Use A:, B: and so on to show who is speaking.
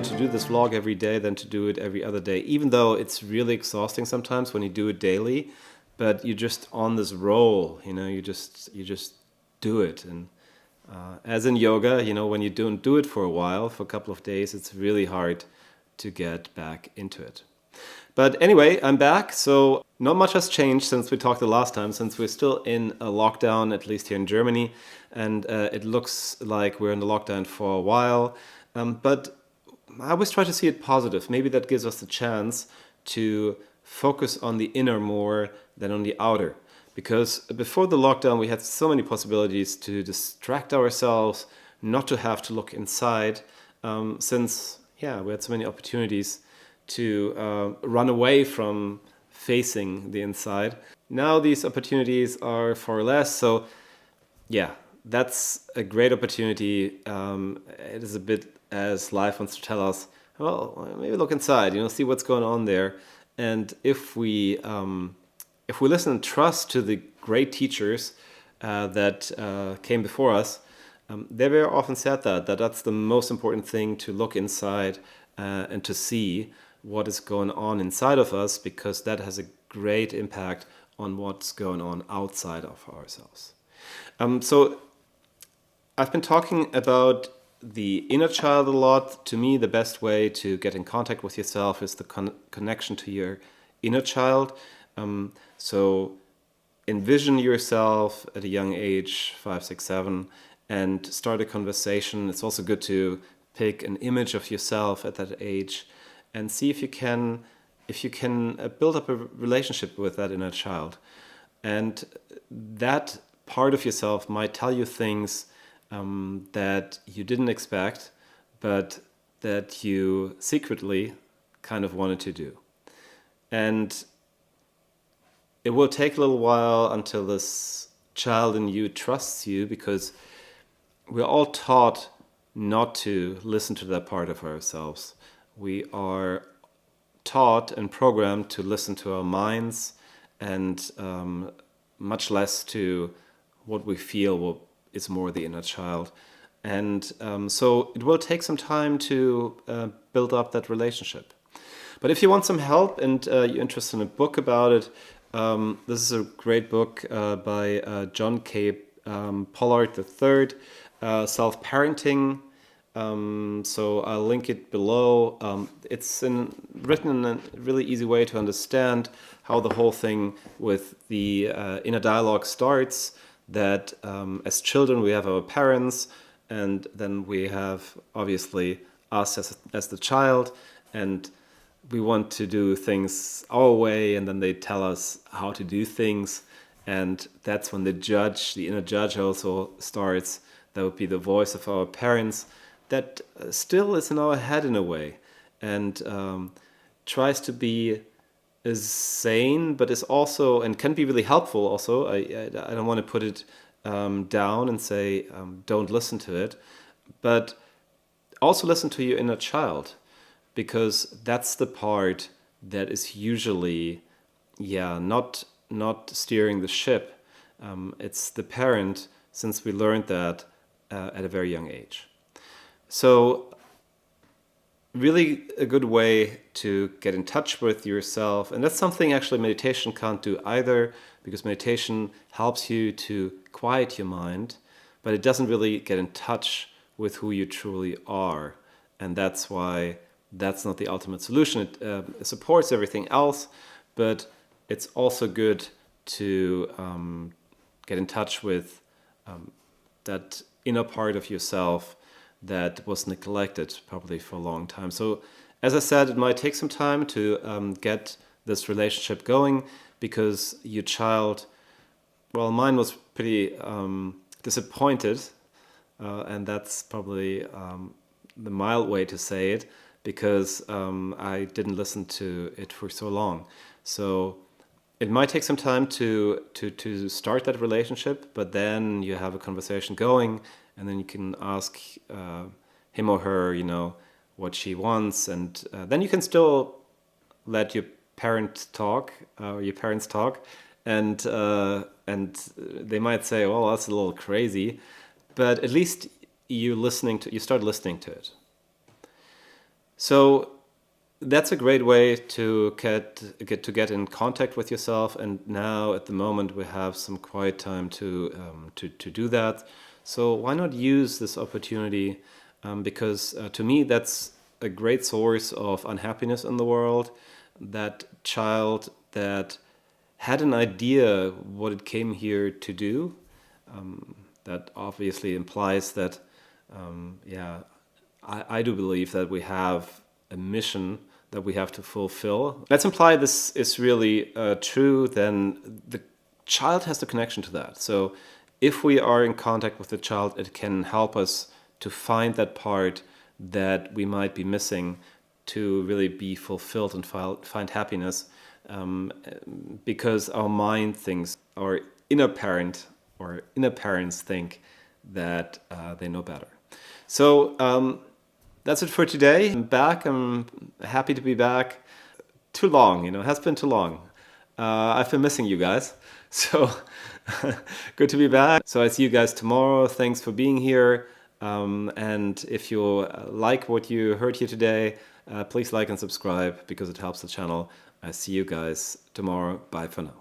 A: easier to do this vlog every day than to do it every other day, even though it's really exhausting sometimes when you do it daily, but you're just on this roll, you just do it. And as in yoga, when you don't do it for a while, for a couple of days, it's really hard to get back into it. But anyway, I'm back, so not much has changed since we talked the last time, since we're still in a lockdown, at least here in Germany, and it looks like we're in the lockdown for a while. But I always try to see it positive. Maybe that gives us the chance to focus on the inner more than on the outer. Because before the lockdown, we had so many possibilities to distract ourselves, not to have to look inside, since we had so many opportunities to run away from facing the inside. Now these opportunities are far less, so that's a great opportunity. It is a bit as life wants to tell us, well, maybe look inside, see what's going on there. And if we listen and trust to the great teachers that came before us, they very often said that that's the most important thing, to look inside and to see what is going on inside of us, because that has a great impact on what's going on outside of ourselves. So I've been talking about the inner child a lot. To me, the best way to get in contact with yourself is the connection to your inner child. So envision yourself at a young age, 5, 6, 7, and start a conversation. It's also good to pick an image of yourself at that age and see if you can build up a relationship with that inner child. And that part of yourself might tell you things that you didn't expect, but that you secretly kind of wanted to do. And it will take a little while until this child in you trusts you, because we're all taught not to listen to that part of ourselves. We are taught and programmed to listen to our minds, and much less to what we feel is more the inner child. And so it will take some time to build up that relationship. But if you want some help and you're interested in a book about it, this is a great book by John K. Pollard III, Self-Parenting. So I'll link it below. It's written in a really easy way to understand how the whole thing with the inner dialogue starts, that as children we have our parents, and then we have obviously us as the child, and we want to do things our way, and then they tell us how to do things, and that's when the inner judge also starts. That would be the voice of our parents that still is in our head in a way, and tries to be is sane, but is also, and can be really helpful also. I don't want to put it down and say don't listen to it, but also listen to your inner child, because that's the part that is usually not steering the ship. It's the parent, since we learned that at a very young age. So really a good way to get in touch with yourself, and that's something actually meditation can't do either, because meditation helps you to quiet your mind, but it doesn't really get in touch with who you truly are. And that's why that's not the ultimate solution. It supports everything else, but it's also good to get in touch with that inner part of yourself that was neglected probably for a long time. So as I said, it might take some time to get this relationship going, because your child, well, mine was pretty disappointed, and that's probably the mild way to say it, because I didn't listen to it for so long. So it might take some time to start that relationship, but then you have a conversation going, and then you can ask him or her, what she wants, and then you can still let your parents talk, and they might say, "Well, that's a little crazy," but at least you start listening to it. So that's a great way to get in contact with yourself. And now at the moment we have some quiet time to do that. So why not use this opportunity? Because to me that's a great source of unhappiness in the world. That child that had an idea what it came here to do. That obviously implies that, yeah, I do believe that we have a mission that we have to fulfill. Let's imply this is really true, then the child has the connection to that. So if we are in contact with the child, it can help us to find that part that we might be missing to really be fulfilled and find happiness, because our mind thinks, our inner parent or inner parents think that they know better. So that's it for today. I'm back. I'm happy to be back. Too long, it has been too long. I've been missing you guys. So good to be back. So I see you guys tomorrow. Thanks for being here. And if you like what you heard here today, please like and subscribe because it helps the channel. I see you guys tomorrow. Bye for now.